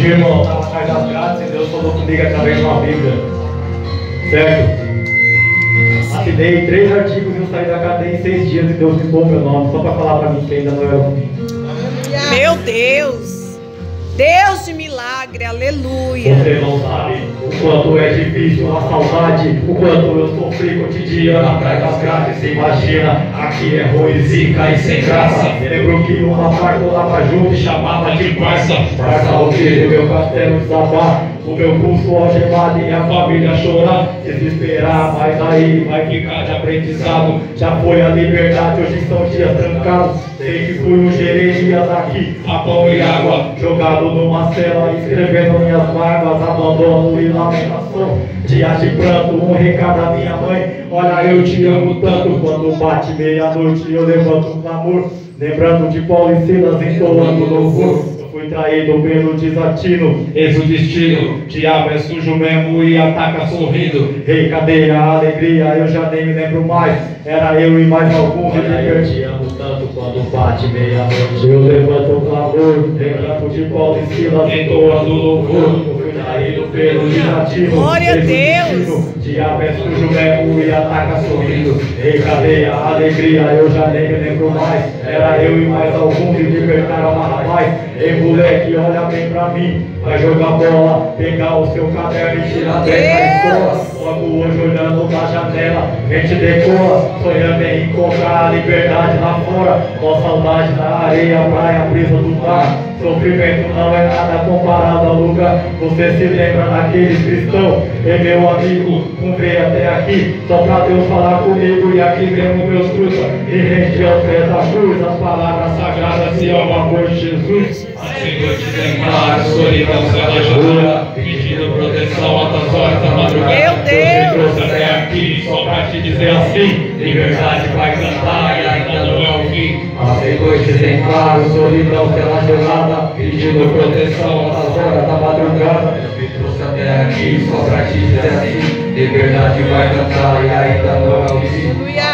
dia, irmão, eu estava atrás das grades e Deus falou comigo através de uma Bíblia. Certo? Assinei 3 artigos e eu saí da cadeia em 6 dias e Deus limpou meu nome, só para falar para mim que ainda não era o fim. Meu Deus! Deus de milagre, aleluia! Você não sabe o quanto é difícil a saudade, o quanto eu sofri cotidiano atrás das grades. Você imagina, aqui é ruim, zica e sem graça. Lembro que uma parte olhava junto e chamava de parça. Parça o que? Meu castelo desabar, o meu pulso algemado e a família chorar, desesperar, mas aí vai ficar de aprendizado. Já foi a liberdade, hoje são dias trancados. Sei que fui um Jeremias aqui, a pão e água, jogado numa cela, escrevendo minhas mágoas, abandono e lamentação. Dias de pranto, um recado à minha mãe: olha, eu te amo tanto. Quando bate meia-noite eu levanto um clamor, lembrando de Paulo e Silas entoando louvor. Fui traído pelo desatino, eis o destino. Diabo é sujo mesmo e ataca sorrindo. Rei, cadê a alegria? Eu já nem me lembro mais. Era eu e mais algum. Olha, eu te amo tanto quando bate meia-noite. Eu levanto o clamor, lembrando de Paulo e Silas entoando louvor. Fui traído pelo desatino. Glória a Deus! Diabo é sujo mesmo e ataca sorrindo. Rei, cadê a alegria? Eu já nem me lembro mais. Era eu e mais algum que libertaram uma rapaz. Ei, moleque, olha bem pra mim. Vai jogar bola, pegar o seu caderno e tirar 10 na escola. Logo hoje olhando na janela, mente decola, sonhando em encontrar a liberdade lá fora. Com saudade da areia, praia, brisa do mar. Sofrimento não é nada comparado ao lugar. Você se lembra daqueles cristãos? E meu amigo, comprei até aqui só pra Deus falar comigo. E aqui mesmo meus frutos e rende aos pés da cruz. As palavras sagradas e ao amor de Jesus. Senhor, te declaro, solidão, cela jura, pedindo proteção altas horas da madrugada. Meu Deus! Me trouxe até aqui só pra te dizer assim: liberdade vai cantar e ainda não é o fim. Senhor, te declaro, solidão, cela gelada, pedindo proteção altas horas da madrugada. Me trouxe até aqui só pra te dizer assim: liberdade vai cantar e ainda não é o fim.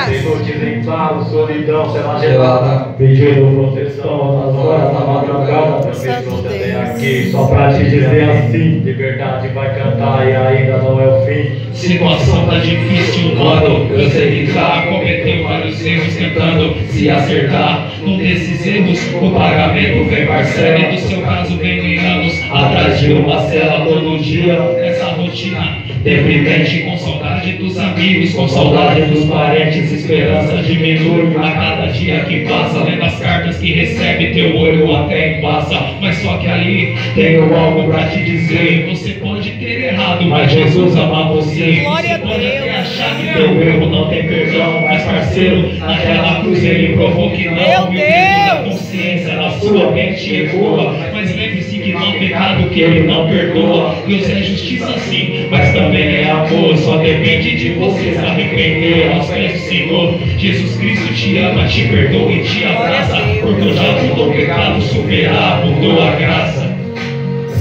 Senhor, te declaro, solidão, cela gelada, pedindo proteção altas horas da madrugada. Me trouxe até aqui só pra te dizer assim: liberdade vai cantar e ainda não é o fim. Situação tá difícil, mano. Eu sei que tá cometendo vários erros tentando se acertar. Num desses erros, o pagamento vem parcela. E no seu caso vem em anos atrás de uma cela todo dia. Nessa rotina deprimente, com saudade dos amigos, com saudade dos parentes. Esperança diminui a cada dia que passa. Lendo as cartas que recebe, teu olho até embaça. Mas só que ali tenho algo pra te dizer. Você pode ter errado, mas Jesus ama você. Glória a Você pode Deus. até achar que teu erro não tem perdão, mas parceiro, naquela cruz ele provou que não. Meu E o dedo da Deus. consciência na sua mente ecoa. Mas lembre-se que não é pecado que ele não perdoa. Deus é justiça sim, mas também é amor. Só depende de você se arrepender aos pés do Senhor. Jesus Cristo te ama, te perdoa e te abraça. Porque já mudou o pecado, superar, mudou a graça.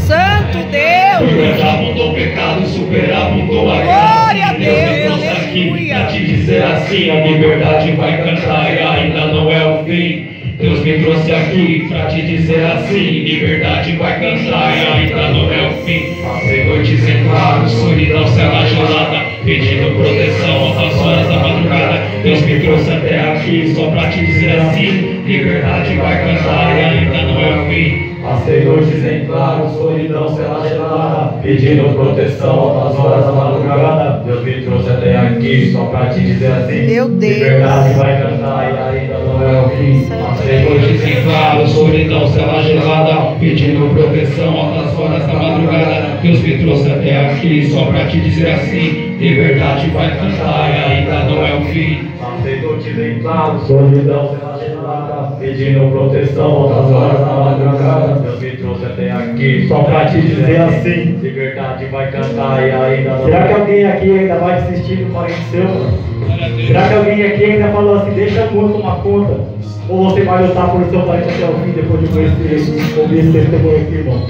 Santo Deus! Porque já mudou o pecado, superar, mudou a graça. Glória a Deus, Deus aqui aleluia. pra te dizer assim: a liberdade vai cantar e ainda não é o fim. Deus me trouxe aqui pra te dizer assim: liberdade vai cantar e ainda não é o fim. Senhor, te declaro, solidão, cela gelada, pedindo proteção altas horas da madrugada. Deus me trouxe até aqui só pra te dizer assim: liberdade vai cantar e ainda não é o fim. Senhor, te declaro, solidão, cela gelada, pedindo proteção altas horas da madrugada. Deus me trouxe até aqui só pra te dizer assim: Meu Deus. liberdade vai cantar e ainda não é o fim. Senhor, te declaro, solidão, cela gelada, pedindo proteção altas horas da madrugada. Deus me trouxe até aqui só pra te dizer assim: liberdade vai cantar e ainda não é o fim. Senhor, te declaro, solidão, cela gelada, pedindo proteção altas horas da madrugada. Deus me trouxe até aqui só pra te dizer assim: liberdade vai cantar e ainda não. Será que alguém aqui ainda vai desistir do parente seu? Será que alguém aqui ainda falou assim: deixa o mundo tomar conta? Ou você vai lutar por seu parente até o fim depois de conhecer, ouvir esse testemunho aqui, irmão?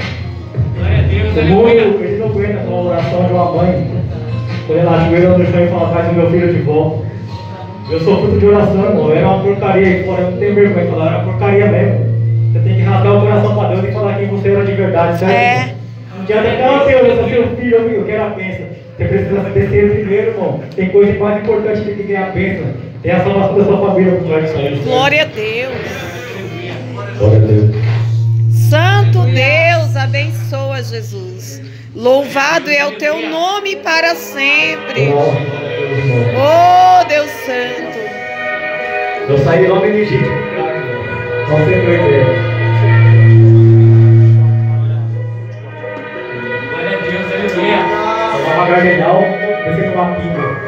O mundo, ele não aguenta com a oração de uma mãe. Quando ela ajoelha no chão e fala: faz o meu filho de volta. Eu sou fruto de oração, irmão. Era uma porcaria aí fora, eu não tenho vergonha de falar, era uma porcaria mesmo. Você tem que rasgar o coração para Deus e falar quem você era de verdade, certo? adianta, não, Deus, eu sou seu filho, eu quero a bênção. Você precisa descer primeiro, irmão. Tem coisa mais importante do que ganhar a bênção. Tem a salvação da sua família. Glória a Deus. Glória a Deus. Santo Deus, abençoa, Jesus. Louvado é o teu nome para sempre. Oh, Deus Santo. Eu saí logo em Egito. Não sei o que é. Glória a Deus, aleluia. Uma gardenal, descendo uma pinga.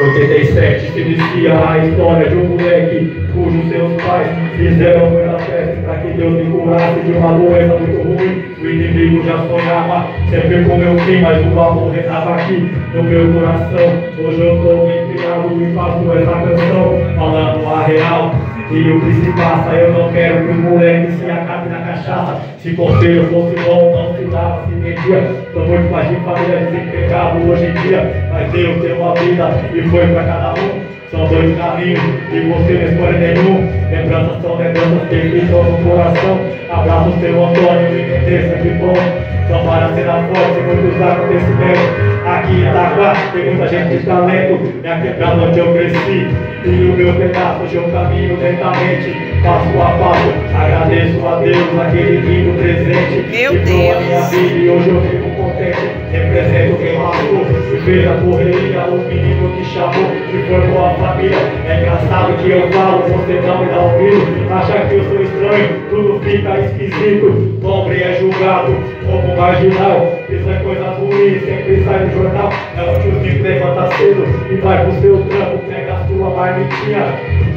87 se inicia a história de um moleque cujos seus pais fizeram muita festa para que Deus me curasse de uma doença muito ruim. O inimigo já sonhava sempre com meu fim, mas o amor estava aqui no meu coração. Hoje eu estou empenhado e faço essa canção falando a real. E o que se passa, eu não quero que o moleque se acabe na cachaça. Se conselho fosse bom, não se dava, se media. Sou muito mais de família desempregado hoje em dia, mas Deus deu uma vida e foi pra cada um. São dois caminhos e você não escolhe nenhum. Lembranças são lembranças que ficam no coração. Abraço o seu Antônio e Mendes, sempre bom. São várias cenas fortes e muitos acontecimentos. Aqui em Itaquá tem muita gente de talento. Minha quebrada onde eu cresci e o meu pedaço hoje eu caminho lentamente, passo a passo. Agradeço a Deus aquele lindo presente Meu que foi a minha Deus. vida e hoje eu fico contente. Represento quem passou e fez a correria, o menino que chamou e formou a família. É engraçado que eu falo, você não me dá ouvido. Acha que eu sou estranho, tudo fica esquisito. Pobre é julgado como marginal. Isso é coisa ruim, sempre sai no jornal. É o tiozinho que levanta cedo e vai pro seu trampo, pega a sua marmitinha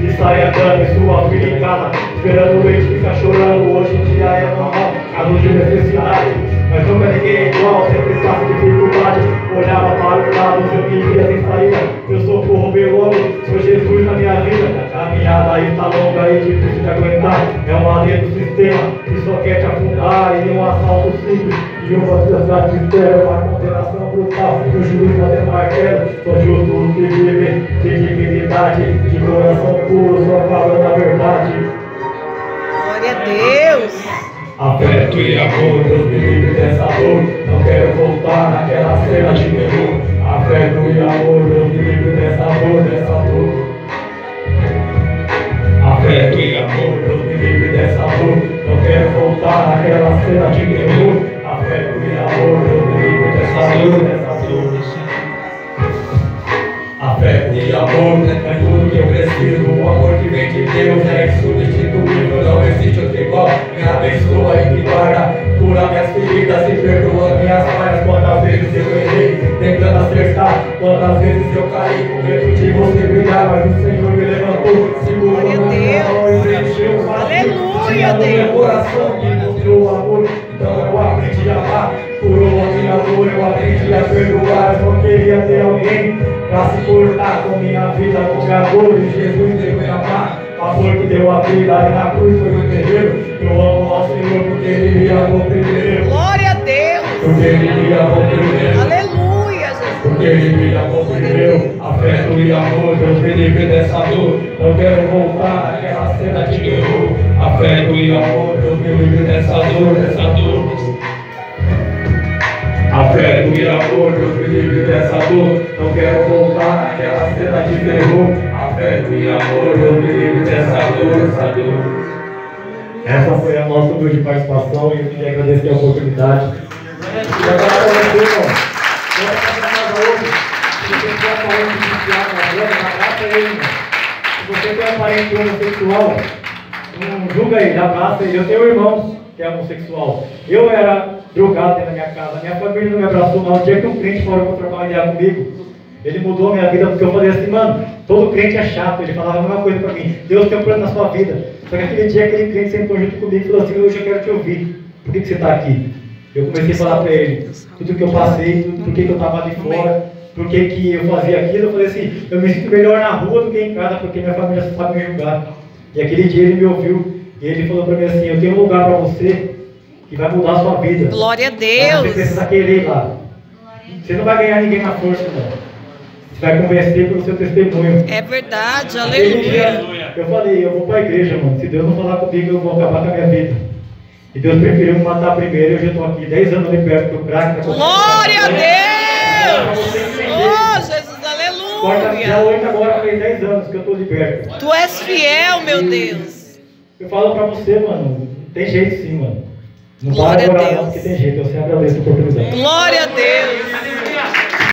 e sai andando em sua filha em casa, esperando o leite, fica chorando. Hoje em dia é normal, caso de necessidade. Mas nunca ninguém é igual, sempre passa dificuldade. Olhava para o lado, eu me via sem saída. Meu socorro veio logo, sou Jesus na minha vida. A caminhada está longa e difícil de aguentar. É uma lei do sistema que só quer te afundar. E um assalto simples e uma sociedade de espera. Uma condenação brutal, o juiz não tem martelo. Sou justo os que vivem de dignidade, de coração puro, só falando a verdade. Glória a Deus. Afeto e amor, Deus me livre dessa dor. Não quero voltar naquela cena de terror. Afeto e amor, Deus me livre dessa dor. Afeto e amor, Deus me livre dessa dor. Não quero voltar naquela cena de terror. Afeto e amor, Deus me livre dessa dor. Afeto e amor é tudo que eu preciso. O amor que vem de Deus é insubstituível. Não existe outro igual. Me abençoa e me guarda. Cura minhas feridas e perdoa minhas falhas. Quantas vezes eu errei tentando acertar. Quantas vezes eu caí com medo de você brilhar. Mas o Senhor me levantou, segurou Glória a na minha mão e preencheu o vazio. Aleluia, Tinha no meu Deus. coração me mostrou o amor. Então eu aprendi a amar. Curou a minha dor, eu aprendi a perdoar. Eu só queria ter alguém pra se cortar com minha vida, com minha dor. E Jesus deu me amar. O amor que deu a vida e na cruz foi o terreiro. Eu amo ao Senhor porque Ele me amou primeiro. Glória a Deus. Porque Ele me amou primeiro. Aleluia, Jesus. Porque Ele me amou primeiro. Afeto e amor, Deus me livre dessa dor. Não quero voltar naquela cena de terror. Afeto e amor, Deus me livre dessa dor. Afeto e amor, Deus me livre dessa dor. Não quero voltar naquela cena de terror. Afeto e amor, Deus me livre dessa dor. Essa foi a nossa humilde participação e eu queria agradecer a oportunidade. E agora para você, irmão. Agora para casa hoje. Se você tem aparente inicial na droga, abraça ele, irmão. Se você tem aparente homossexual, não julga ele, abraça ele. Eu tenho irmãos que é homossexual. Eu era drogado dentro da minha casa. Minha família não me abraçou, mas o dia que um crente falou para trocar uma ideia comigo, ele mudou a minha vida, porque eu falei assim, mano, todo crente é chato. Ele falava a mesma coisa para mim, Deus tem um plano na sua vida. Só que aquele dia, aquele crente sentou junto comigo e falou assim, hoje eu quero te ouvir, por que você está aqui? Eu comecei a falar para ele, tudo que eu passei, por que eu estava ali fora, por que eu fazia aquilo. Eu falei assim, eu me sinto melhor na rua do que em casa, porque minha família só sabe me julgar. E aquele dia ele me ouviu, e ele falou para mim assim, eu tenho um lugar para você, que vai mudar a sua vida. Glória a Mas Deus. você precisa querer ir lá. Você não vai ganhar ninguém na força, não. Você vai convencer pelo seu testemunho. É verdade, Aquele dia, aleluia. Eu falei, eu vou pra igreja, mano. Se Deus não falar comigo, eu vou acabar com a minha vida. E Deus preferiu me matar primeiro e hoje eu estou aqui 10 anos liberto do crack. Glória a Deus! Oh, Jesus, Já aleluia! hoje agora fez 10 anos que eu estou liberto. Tu és fiel, meu Deus. Eu falo pra você, mano, tem jeito sim, mano. Não Glória para de a orar Deus. não, porque tem jeito. Eu sempre agradeço a oportunidade. Glória a Deus.